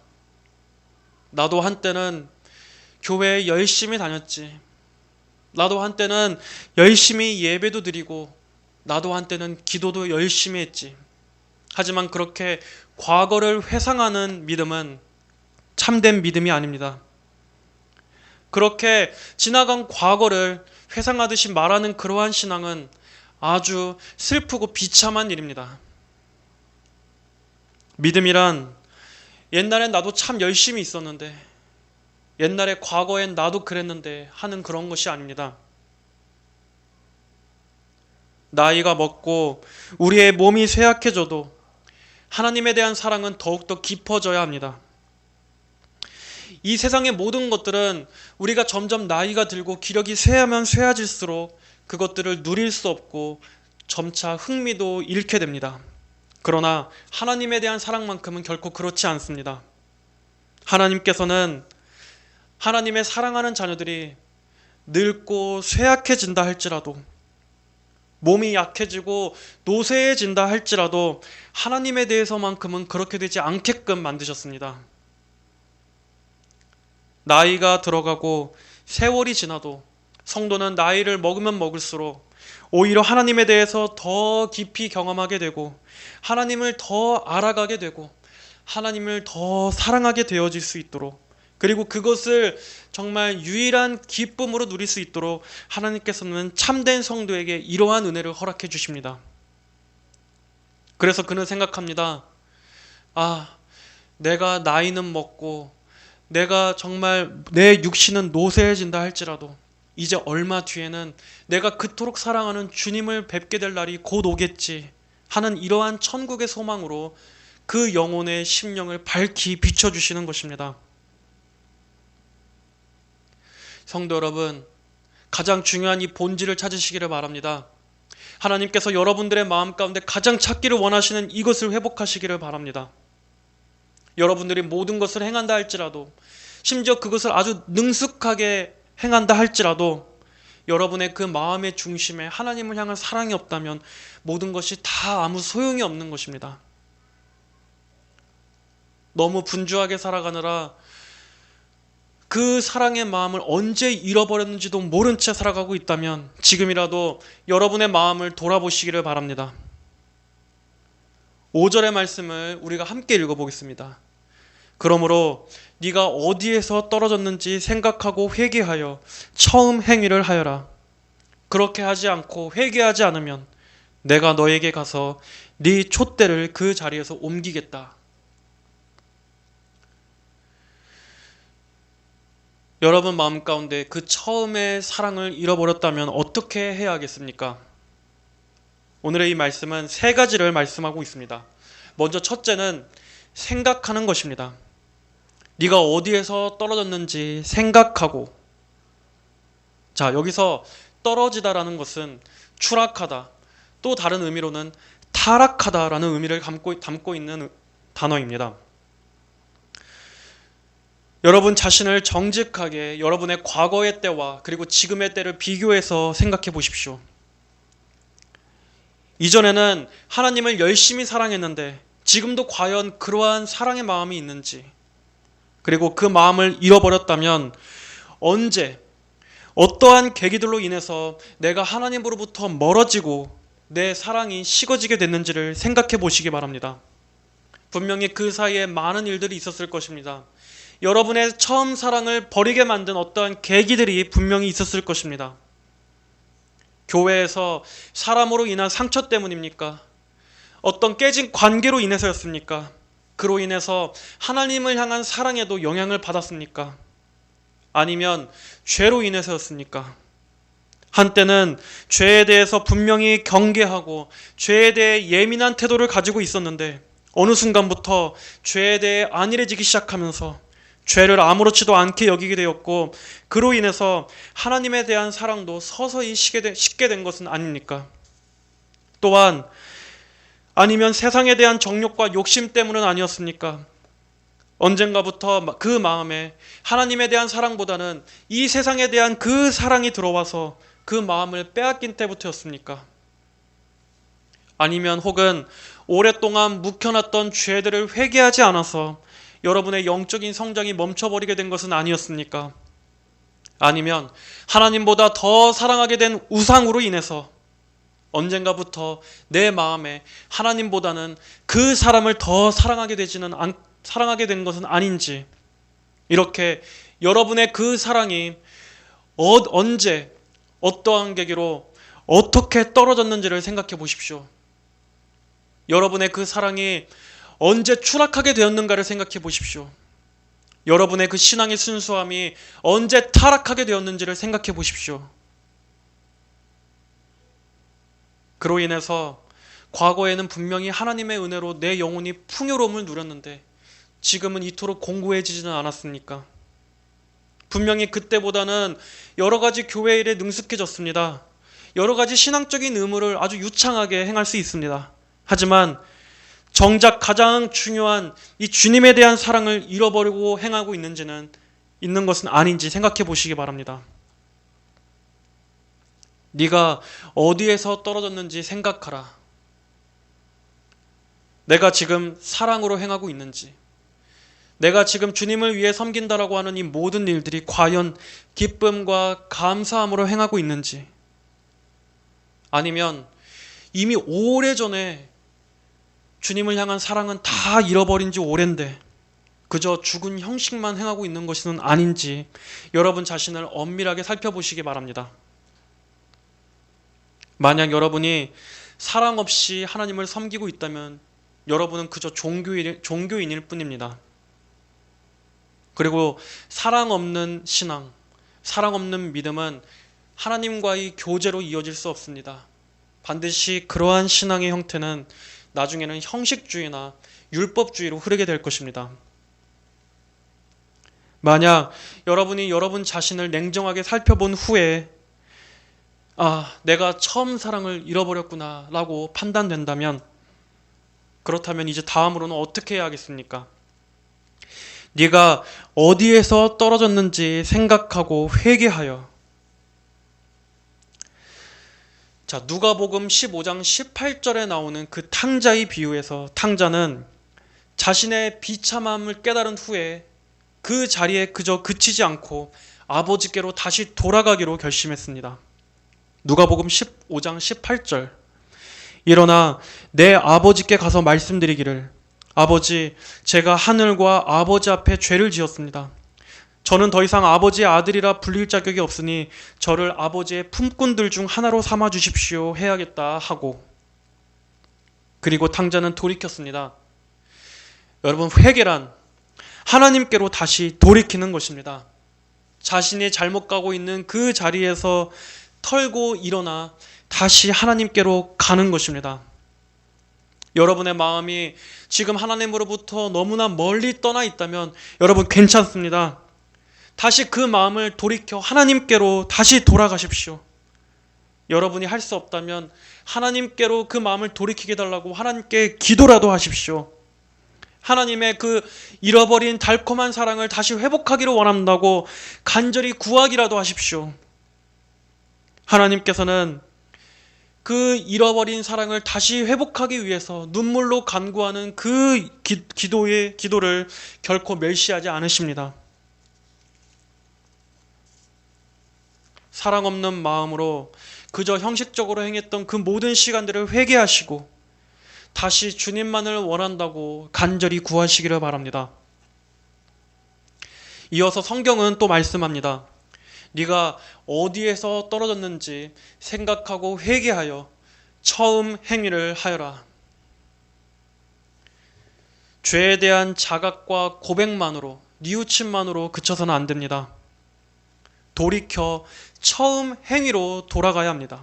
나도 한때는 교회에 열심히 다녔지. 나도 한때는 열심히 예배도 드리고 나도 한때는 기도도 열심히 했지. 하지만 그렇게 과거를 회상하는 믿음은 참된 믿음이 아닙니다. 그렇게 지나간 과거를 회상하듯이 말하는 그러한 신앙은 아주 슬프고 비참한 일입니다. 믿음이란 옛날엔 나도 참 열심히 있었는데, 옛날에 과거엔 나도 그랬는데 하는 그런 것이 아닙니다. 나이가 먹고 우리의 몸이 쇠약해져도 하나님에 대한 사랑은 더욱더 깊어져야 합니다. 이 세상의 모든 것들은 우리가 점점 나이가 들고 기력이 쇠하면 쇠해질수록 그것들을 누릴 수 없고 점차 흥미도 잃게 됩니다. 그러나 하나님에 대한 사랑만큼은 결코 그렇지 않습니다. 하나님께서는 하나님의 사랑하는 자녀들이 늙고 쇠약해진다 할지라도, 몸이 약해지고 노쇠해진다 할지라도 하나님에 대해서만큼은 그렇게 되지 않게끔 만드셨습니다. 나이가 들어가고 세월이 지나도 성도는 나이를 먹으면 먹을수록 오히려 하나님에 대해서 더 깊이 경험하게 되고 하나님을 더 알아가게 되고 하나님을 더 사랑하게 되어질 수 있도록, 그리고 그것을 정말 유일한 기쁨으로 누릴 수 있도록 하나님께서는 참된 성도에게 이러한 은혜를 허락해 주십니다. 그래서 그는 생각합니다. 내가 나이는 먹고 내가 정말 내 육신은 노쇠해진다 할지라도 이제 얼마 뒤에는 내가 그토록 사랑하는 주님을 뵙게 될 날이 곧 오겠지 하는 이러한 천국의 소망으로 그 영혼의 심령을 밝히 비춰주시는 것입니다. 성도 여러분, 가장 중요한 이 본질을 찾으시기를 바랍니다. 하나님께서 여러분들의 마음 가운데 가장 찾기를 원하시는 이것을 회복하시기를 바랍니다. 여러분들이 모든 것을 행한다 할지라도, 심지어 그것을 아주 능숙하게 행한다 할지라도 여러분의 그 마음의 중심에 하나님을 향한 사랑이 없다면 모든 것이 다 아무 소용이 없는 것입니다. 너무 분주하게 살아가느라 그 사랑의 마음을 언제 잃어버렸는지도 모른 채 살아가고 있다면 지금이라도 여러분의 마음을 돌아보시기를 바랍니다. 5절의 말씀을 우리가 함께 읽어보겠습니다. 그러므로 네가 어디에서 떨어졌는지 생각하고 회개하여 처음 행위를 하여라. 그렇게 하지 않고 회개하지 않으면 내가 너에게 가서 네 촛대를 그 자리에서 옮기겠다. 여러분 마음 가운데 그 처음의 사랑을 잃어버렸다면 어떻게 해야 하겠습니까? 오늘의 이 말씀은 세 가지를 말씀하고 있습니다. 먼저 첫째는 생각하는 것입니다. 네가 어디에서 떨어졌는지 생각하고, 자, 여기서 떨어지다라는 것은 추락하다, 또 다른 의미로는 타락하다라는 의미를 담고 있는 단어입니다. 여러분 자신을 정직하게 여러분의 과거의 때와 그리고 지금의 때를 비교해서 생각해 보십시오. 이전에는 하나님을 열심히 사랑했는데 지금도 과연 그러한 사랑의 마음이 있는지, 그리고 그 마음을 잃어버렸다면 언제 어떠한 계기들로 인해서 내가 하나님으로부터 멀어지고 내 사랑이 식어지게 됐는지를 생각해 보시기 바랍니다. 분명히 그 사이에 많은 일들이 있었을 것입니다. 여러분의 처음 사랑을 버리게 만든 어떠한 계기들이 분명히 있었을 것입니다. 교회에서 사람으로 인한 상처 때문입니까? 어떤 깨진 관계로 인해서였습니까? 그로 인해서 하나님을 향한 사랑에도 영향을 받았습니까? 아니면 죄로 인해서였습니까? 한때는 죄에 대해서 분명히 경계하고 죄에 대해 예민한 태도를 가지고 있었는데 어느 순간부터 죄에 대해 안일해지기 시작하면서 죄를 아무렇지도 않게 여기게 되었고, 그로 인해서 하나님에 대한 사랑도 서서히 식게 된 것은 아닙니까? 또한 아니면 세상에 대한 정욕과 욕심 때문은 아니었습니까? 언젠가부터 그 마음에 하나님에 대한 사랑보다는 이 세상에 대한 그 사랑이 들어와서 그 마음을 빼앗긴 때부터였습니까? 아니면 혹은 오랫동안 묵혀놨던 죄들을 회개하지 않아서 여러분의 영적인 성장이 멈춰버리게 된 것은 아니었습니까? 아니면 하나님보다 더 사랑하게 된 우상으로 인해서 언젠가부터 내 마음에 하나님보다는 그 사람을 더 사랑하게 된 것은 아닌지, 이렇게 여러분의 그 사랑이 언제 어떠한 계기로 어떻게 떨어졌는지를 생각해 보십시오. 여러분의 그 사랑이 언제 추락하게 되었는가를 생각해 보십시오. 여러분의 그 신앙의 순수함이 언제 타락하게 되었는지를 생각해 보십시오. 그로 인해서 과거에는 분명히 하나님의 은혜로 내 영혼이 풍요로움을 누렸는데 지금은 이토록 공고해지지는 않았습니까? 분명히 그때보다는 여러 가지 교회 일에 능숙해졌습니다. 여러 가지 신앙적인 의무를 아주 유창하게 행할 수 있습니다. 하지만 정작 가장 중요한 이 주님에 대한 사랑을 잃어버리고 행하고 있는 것은 아닌지 생각해 보시기 바랍니다. 네가 어디에서 떨어졌는지 생각하라. 내가 지금 사랑으로 행하고 있는지, 내가 지금 주님을 위해 섬긴다라고 하는 이 모든 일들이 과연 기쁨과 감사함으로 행하고 있는지, 아니면 이미 오래전에 주님을 향한 사랑은 다 잃어버린 지 오랜데 그저 죽은 형식만 행하고 있는 것은 아닌지 여러분 자신을 엄밀하게 살펴보시기 바랍니다. 만약 여러분이 사랑 없이 하나님을 섬기고 있다면 여러분은 그저 종교인일 뿐입니다. 그리고 사랑 없는 신앙, 사랑 없는 믿음은 하나님과의 교제로 이어질 수 없습니다. 반드시 그러한 신앙의 형태는 나중에는 형식주의나 율법주의로 흐르게 될 것입니다. 만약 여러분이 여러분 자신을 냉정하게 살펴본 후에 내가 처음 사랑을 잃어버렸구나 라고 판단된다면, 그렇다면 이제 다음으로는 어떻게 해야겠습니까? 네가 어디에서 떨어졌는지 생각하고 회개하여. 자, 누가복음 15장 18절에 나오는 그 탕자의 비유에서 탕자는 자신의 비참함을 깨달은 후에 그 자리에 그저 그치지 않고 아버지께로 다시 돌아가기로 결심했습니다. 누가복음 15장 18절. 일어나 내 아버지께 가서 말씀드리기를, 아버지, 제가 하늘과 아버지 앞에 죄를 지었습니다. 저는 더 이상 아버지의 아들이라 불릴 자격이 없으니 저를 아버지의 품꾼들 중 하나로 삼아 주십시오 해야겠다 하고, 그리고 탕자는 돌이켰습니다. 여러분, 회개란 하나님께로 다시 돌이키는 것입니다. 자신이 잘못 가고 있는 그 자리에서 털고 일어나 다시 하나님께로 가는 것입니다. 여러분의 마음이 지금 하나님으로부터 너무나 멀리 떠나 있다면 여러분 괜찮습니다. 다시 그 마음을 돌이켜 하나님께로 다시 돌아가십시오. 여러분이 할 수 없다면 하나님께로 그 마음을 돌이키게 달라고 하나님께 기도라도 하십시오. 하나님의 그 잃어버린 달콤한 사랑을 다시 회복하기를 원한다고 간절히 구하기라도 하십시오. 하나님께서는 그 잃어버린 사랑을 다시 회복하기 위해서 눈물로 간구하는 그 기도를 결코 멸시하지 않으십니다. 사랑 없는 마음으로 그저 형식적으로 행했던 그 모든 시간들을 회개하시고 다시 주님만을 원한다고 간절히 구하시기를 바랍니다. 이어서 성경은 또 말씀합니다. 네가 어디에서 떨어졌는지 생각하고 회개하여 처음 행위를 하여라. 죄에 대한 자각과 고백만으로, 뉘우침만으로 그쳐서는 안 됩니다. 돌이켜 처음 행위로 돌아가야 합니다.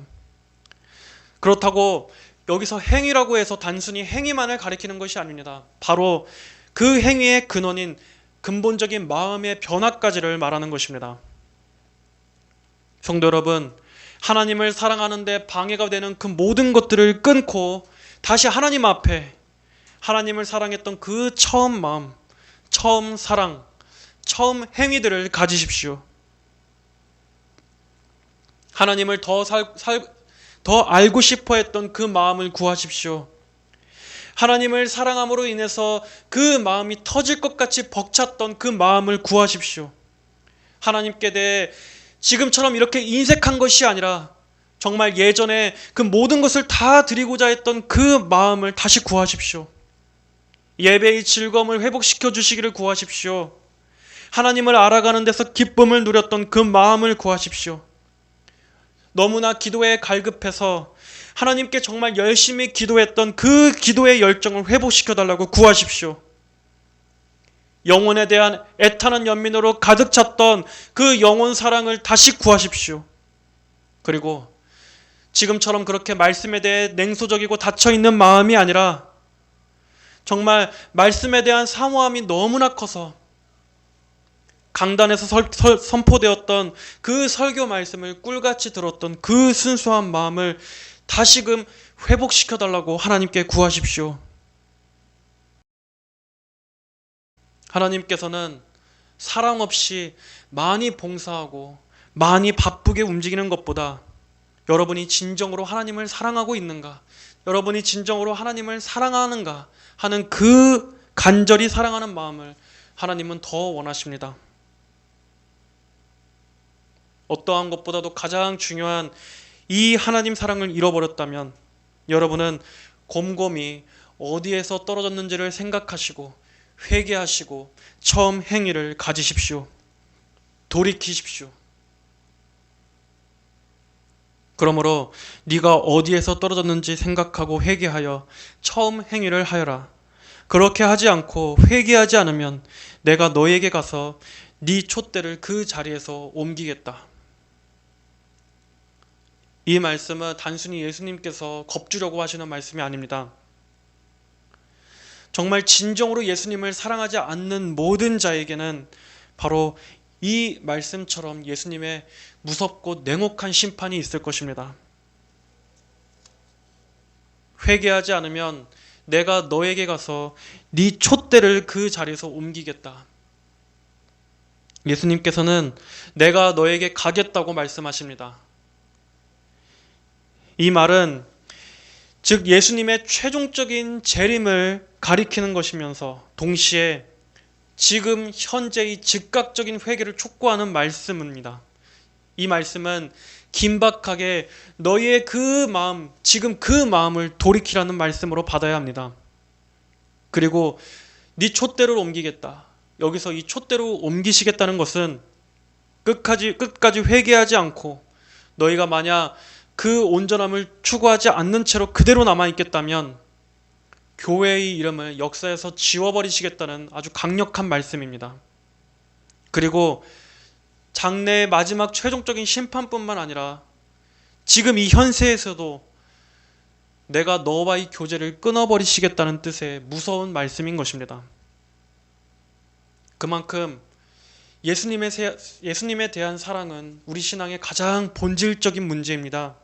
그렇다고 여기서 행위라고 해서 단순히 행위만을 가리키는 것이 아닙니다. 바로 그 행위의 근원인 근본적인 마음의 변화까지를 말하는 것입니다. 성도 여러분, 하나님을 사랑하는데 방해가 되는 그 모든 것들을 끊고 다시 하나님 앞에 하나님을 사랑했던 그 처음 마음, 처음 사랑, 처음 행위들을 가지십시오. 하나님을 더 알고 싶어 했던 그 마음을 구하십시오. 하나님을 사랑함으로 인해서 그 마음이 터질 것 같이 벅찼던 그 마음을 구하십시오. 하나님께 대해 지금처럼 이렇게 인색한 것이 아니라 정말 예전에 그 모든 것을 다 드리고자 했던 그 마음을 다시 구하십시오. 예배의 즐거움을 회복시켜 주시기를 구하십시오. 하나님을 알아가는 데서 기쁨을 누렸던 그 마음을 구하십시오. 너무나 기도에 갈급해서 하나님께 정말 열심히 기도했던 그 기도의 열정을 회복시켜 달라고 구하십시오. 영혼에 대한 애타는 연민으로 가득 찼던 그 영혼 사랑을 다시 구하십시오. 그리고 지금처럼 그렇게 말씀에 대해 냉소적이고 닫혀있는 마음이 아니라 정말 말씀에 대한 사모함이 너무나 커서 강단에서 선포되었던 그 설교 말씀을 꿀같이 들었던 그 순수한 마음을 다시금 회복시켜달라고 하나님께 구하십시오. 하나님께서는 사랑 없이 많이 봉사하고 많이 바쁘게 움직이는 것보다 여러분이 진정으로 하나님을 사랑하고 있는가, 여러분이 진정으로 하나님을 사랑하는가 하는 그 간절히 사랑하는 마음을 하나님은 더 원하십니다. 어떠한 것보다도 가장 중요한 이 하나님 사랑을 잃어버렸다면 여러분은 곰곰이 어디에서 떨어졌는지를 생각하시고 회개하시고 처음 행위를 가지십시오. 돌이키십시오. 그러므로 네가 어디에서 떨어졌는지 생각하고 회개하여 처음 행위를 하여라. 그렇게 하지 않고 회개하지 않으면 내가 너에게 가서 네 촛대를 그 자리에서 옮기겠다. 이 말씀은 단순히 예수님께서 겁주려고 하시는 말씀이 아닙니다. 정말 진정으로 예수님을 사랑하지 않는 모든 자에게는 바로 이 말씀처럼 예수님의 무섭고 냉혹한 심판이 있을 것입니다. 회개하지 않으면 내가 너에게 가서 네 촛대를 그 자리에서 옮기겠다. 예수님께서는 내가 너에게 가겠다고 말씀하십니다. 이 말은 즉 예수님의 최종적인 재림을 가리키는 것이면서 동시에 지금 현재의 즉각적인 회개를 촉구하는 말씀입니다. 이 말씀은 긴박하게 너희의 그 마음, 지금 그 마음을 돌이키라는 말씀으로 받아야 합니다. 그리고 네 촛대를 옮기겠다. 여기서 이 촛대로 옮기시겠다는 것은 끝까지 회개하지 않고 너희가 만약 그 온전함을 추구하지 않는 채로 그대로 남아있겠다면 교회의 이름을 역사에서 지워버리시겠다는 아주 강력한 말씀입니다. 그리고 장래의 마지막 최종적인 심판뿐만 아니라 지금 이 현세에서도 내가 너와의 교제를 끊어버리시겠다는 뜻의 무서운 말씀인 것입니다. 그만큼 예수님에 대한 사랑은 우리 신앙의 가장 본질적인 문제입니다.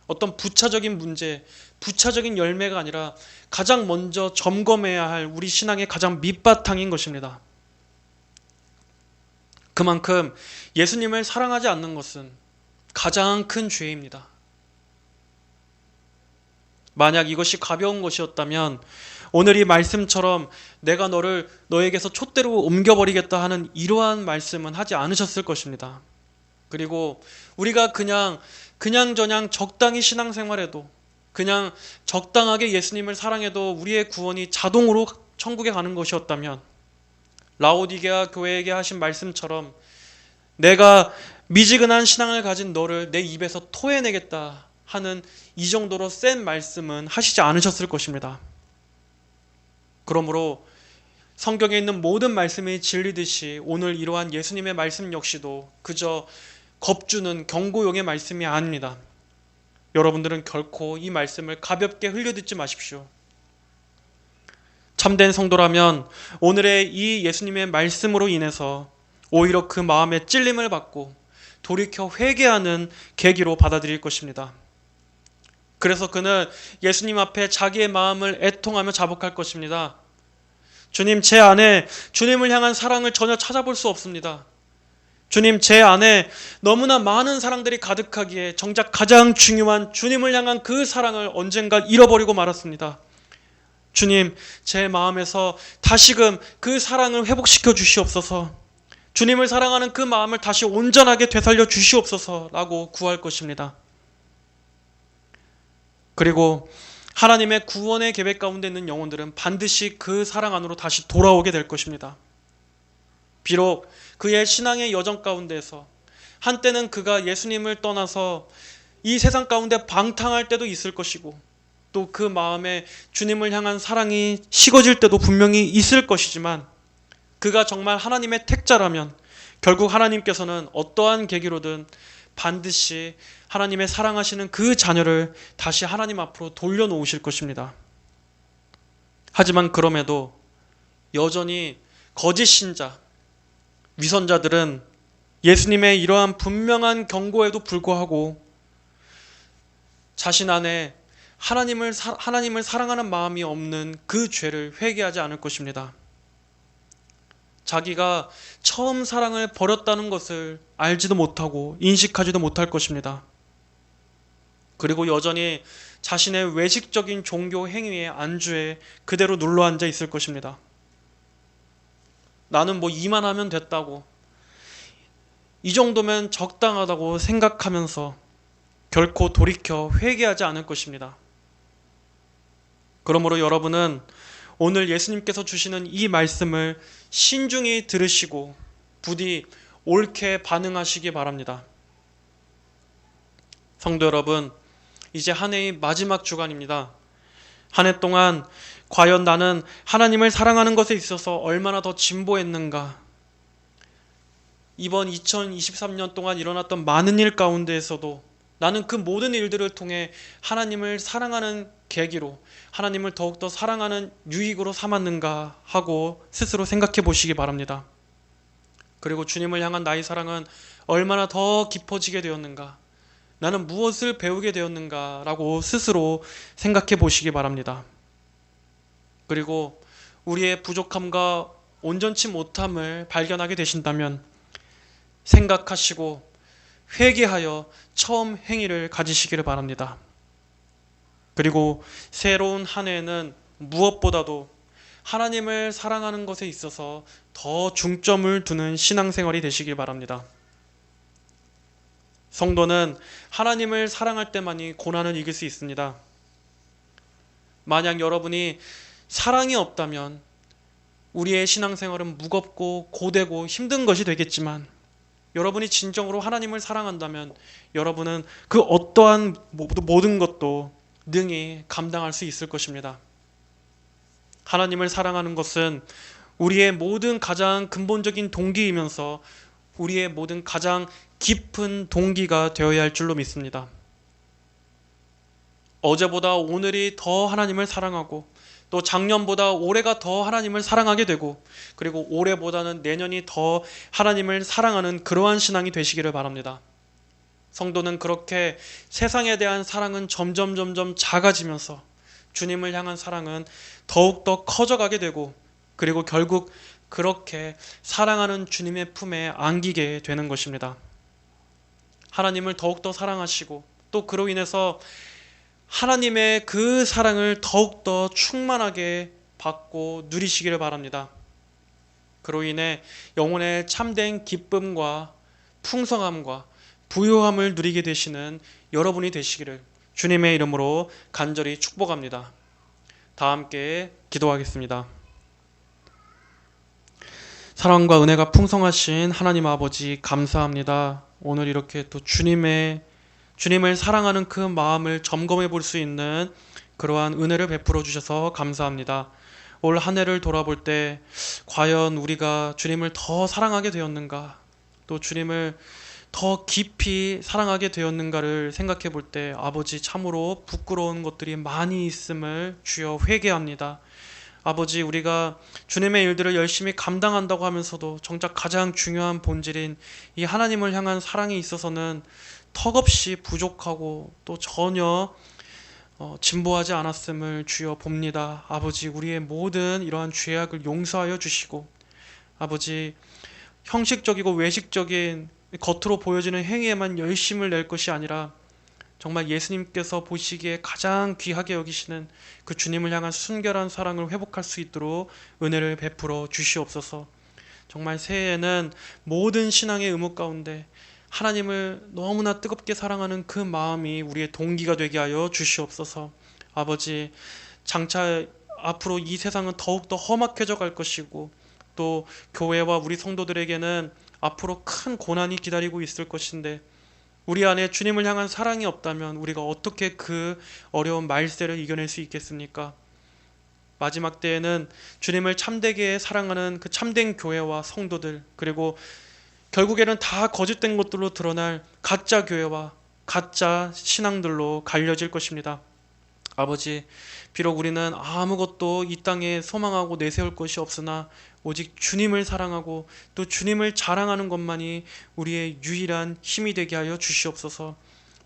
어떤 부차적인 문제, 부차적인 열매가 아니라 가장 먼저 점검해야 할 우리 신앙의 가장 밑바탕인 것입니다. 그만큼 예수님을 사랑하지 않는 것은 가장 큰 죄입니다. 만약 이것이 가벼운 것이었다면 오늘 이 말씀처럼 내가 너에게서 촛대로 옮겨버리겠다 하는 이러한 말씀은 하지 않으셨을 것입니다. 그리고 우리가 그냥저냥 적당히 신앙생활해도 그냥 적당하게 예수님을 사랑해도 우리의 구원이 자동으로 천국에 가는 것이었다면 라오디게아 교회에게 하신 말씀처럼 내가 미지근한 신앙을 가진 너를 내 입에서 토해내겠다 하는 이 정도로 센 말씀은 하시지 않으셨을 것입니다. 그러므로 성경에 있는 모든 말씀이 진리듯이 오늘 이러한 예수님의 말씀 역시도 그저 겁주는 경고용의 말씀이 아닙니다. 여러분들은 결코 이 말씀을 가볍게 흘려듣지 마십시오. 참된 성도라면 오늘의 이 예수님의 말씀으로 인해서 오히려 그 마음의 찔림을 받고 돌이켜 회개하는 계기로 받아들일 것입니다. 그래서 그는 예수님 앞에 자기의 마음을 애통하며 자복할 것입니다. 주님, 제 안에 주님을 향한 사랑을 전혀 찾아볼 수 없습니다. 주님, 제 안에 너무나 많은 사랑들이 가득하기에 정작 가장 중요한 주님을 향한 그 사랑을 언젠가 잃어버리고 말았습니다. 주님, 제 마음에서 다시금 그 사랑을 회복시켜 주시옵소서. 주님을 사랑하는 그 마음을 다시 온전하게 되살려 주시옵소서라고 구할 것입니다. 그리고 하나님의 구원의 계획 가운데 있는 영혼들은 반드시 그 사랑 안으로 다시 돌아오게 될 것입니다. 비록 그의 신앙의 여정 가운데에서 한때는 그가 예수님을 떠나서 이 세상 가운데 방탕할 때도 있을 것이고 또 그 마음에 주님을 향한 사랑이 식어질 때도 분명히 있을 것이지만 그가 정말 하나님의 택자라면 결국 하나님께서는 어떠한 계기로든 반드시 하나님의 사랑하시는 그 자녀를 다시 하나님 앞으로 돌려놓으실 것입니다. 하지만 그럼에도 여전히 거짓 신자, 위선자들은 예수님의 이러한 분명한 경고에도 불구하고 자신 안에 하나님을 사랑하는 마음이 없는 그 죄를 회개하지 않을 것입니다. 자기가 처음 사랑을 버렸다는 것을 알지도 못하고 인식하지도 못할 것입니다. 그리고 여전히 자신의 외식적인 종교 행위의 안주에 그대로 눌러앉아 있을 것입니다. 나는 뭐 이만하면 됐다고, 이 정도면 적당하다고 생각하면서 결코 돌이켜 회개하지 않을 것입니다. 그러므로 여러분은 오늘 예수님께서 주시는 이 말씀을 신중히 들으시고 부디 옳게 반응하시기 바랍니다. 성도 여러분, 이제 한 해의 마지막 주간입니다. 한 해 동안 과연 나는 하나님을 사랑하는 것에 있어서 얼마나 더 진보했는가? 이번 2023년 동안 일어났던 많은 일 가운데에서도 나는 그 모든 일들을 통해 하나님을 사랑하는 계기로, 하나님을 더욱더 사랑하는 유익으로 삼았는가 하고 스스로 생각해 보시기 바랍니다. 그리고 주님을 향한 나의 사랑은 얼마나 더 깊어지게 되었는가, 나는 무엇을 배우게 되었는가 라고 스스로 생각해 보시기 바랍니다. 그리고 우리의 부족함과 온전치 못함을 발견하게 되신다면 생각하시고 회개하여 처음 행위를 가지시기를 바랍니다. 그리고 새로운 한 해에는 무엇보다도 하나님을 사랑하는 것에 있어서 더 중점을 두는 신앙생활이 되시길 바랍니다. 성도는 하나님을 사랑할 때만이 고난을 이길 수 있습니다. 만약 여러분이 사랑이 없다면 우리의 신앙생활은 무겁고 고되고 힘든 것이 되겠지만, 여러분이 진정으로 하나님을 사랑한다면 여러분은 그 어떠한 모든 것도 능히 감당할 수 있을 것입니다. 하나님을 사랑하는 것은 우리의 모든 가장 근본적인 동기이면서 우리의 모든 가장 깊은 동기가 되어야 할 줄로 믿습니다. 어제보다 오늘이 더 하나님을 사랑하고, 또 작년보다 올해가 더 하나님을 사랑하게 되고, 그리고 올해보다는 내년이 더 하나님을 사랑하는 그러한 신앙이 되시기를 바랍니다. 성도는 그렇게 세상에 대한 사랑은 점점 작아지면서 주님을 향한 사랑은 더욱더 커져가게 되고, 그리고 결국 그렇게 사랑하는 주님의 품에 안기게 되는 것입니다. 하나님을 더욱더 사랑하시고, 또 그로 인해서 하나님의 그 사랑을 더욱더 충만하게 받고 누리시기를 바랍니다. 그로 인해 영혼의 참된 기쁨과 풍성함과 부요함을 누리게 되시는 여러분이 되시기를 주님의 이름으로 간절히 축복합니다. 다 함께 기도하겠습니다. 사랑과 은혜가 풍성하신 하나님 아버지, 감사합니다. 오늘 이렇게 또 주님을 사랑하는 그 마음을 점검해 볼 수 있는 그러한 은혜를 베풀어 주셔서 감사합니다. 올 한 해를 돌아볼 때 과연 우리가 주님을 더 사랑하게 되었는가, 또 주님을 더 깊이 사랑하게 되었는가를 생각해 볼 때 아버지, 참으로 부끄러운 것들이 많이 있음을 주여 회개합니다. 아버지, 우리가 주님의 일들을 열심히 감당한다고 하면서도 정작 가장 중요한 본질인 이 하나님을 향한 사랑에 있어서는 턱없이 부족하고 또 전혀 진보하지 않았음을 주여 봅니다. 아버지, 우리의 모든 이러한 죄악을 용서하여 주시고, 아버지, 형식적이고 외식적인 겉으로 보여지는 행위에만 열심을 낼 것이 아니라 정말 예수님께서 보시기에 가장 귀하게 여기시는 그 주님을 향한 순결한 사랑을 회복할 수 있도록 은혜를 베풀어 주시옵소서. 정말 새해에는 모든 신앙의 의무 가운데 하나님을 너무나 뜨겁게 사랑하는 그 마음이 우리의 동기가 되게 하여 주시옵소서. 아버지, 장차 앞으로 이 세상은 더욱더 험악해져 갈 것이고, 또 교회와 우리 성도들에게는 앞으로 큰 고난이 기다리고 있을 것인데, 우리 안에 주님을 향한 사랑이 없다면 우리가 어떻게 그 어려운 말세를 이겨낼 수 있겠습니까? 마지막 때에는 주님을 참되게 사랑하는 그 참된 교회와 성도들, 그리고 결국에는 다 거짓된 것들로 드러날 가짜 교회와 가짜 신앙들로 갈려질 것입니다. 아버지, 비록 우리는 아무것도 이 땅에 소망하고 내세울 것이 없으나 오직 주님을 사랑하고 또 주님을 자랑하는 것만이 우리의 유일한 힘이 되게 하여 주시옵소서.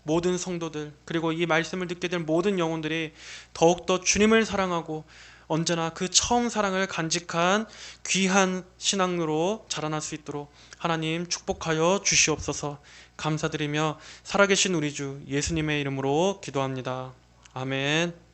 모든 성도들, 그리고 이 말씀을 듣게 될 모든 영혼들이 더욱더 주님을 사랑하고 언제나 그 처음 사랑을 간직한 귀한 신앙으로 자라날 수 있도록 하나님 축복하여 주시옵소서. 감사드리며 살아계신 우리 주 예수님의 이름으로 기도합니다. 아멘.